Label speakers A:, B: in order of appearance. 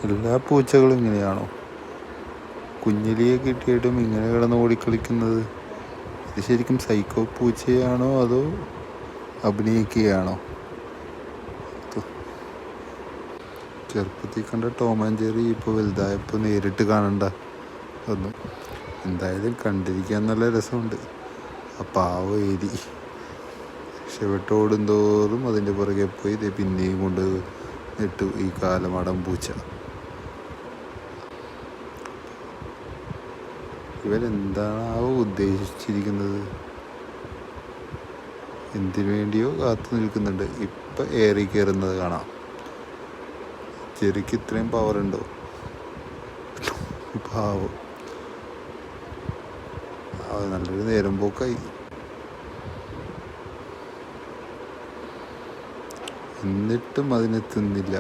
A: എല്ലാ പൂച്ചകളും ഇങ്ങനെയാണോ? കുഞ്ഞിലിയെ കിട്ടിയിട്ടും ഇങ്ങനെ കിടന്ന് ഓടിക്കളിക്കുന്നത്? ഇത് ശരിക്കും സൈക്കോ പൂച്ചയാണോ അതോ അഭിനയിക്കുകയാണോ? ചെറുപ്പത്തിൽ കണ്ട ടോം ആൻഡ് ജെറി ഇപ്പോൾ വലുതായപ്പോൾ നേരിട്ട് കാണണ്ട ഒന്നും. എന്തായാലും കണ്ടിരിക്കാൻ നല്ല രസമുണ്ട്. ആ പാവ എലി രക്ഷപ്പെട്ടോടും തോറും അതിൻ്റെ പുറകെ പോയി ഇത് പിന്നെയും കൊണ്ട് ഇട്ടു ഈ കാലമാടൻ പൂച്ച. ഇവരെന്താണാവോ ഉദ്ദേശിച്ചിരിക്കുന്നത്? എന്തിനു വേണ്ടിയോ കാത്തു നിൽക്കുന്നുണ്ട്. ഇപ്പം ഏറി കയറുന്നത് കാണാം. ജെറിക്ക് ഇത്രയും പവറുണ്ടോ? പാവം, നല്ലൊരു നേരം പോക്കായി. എന്നിട്ടും അതിനെത്തുന്നില്ല.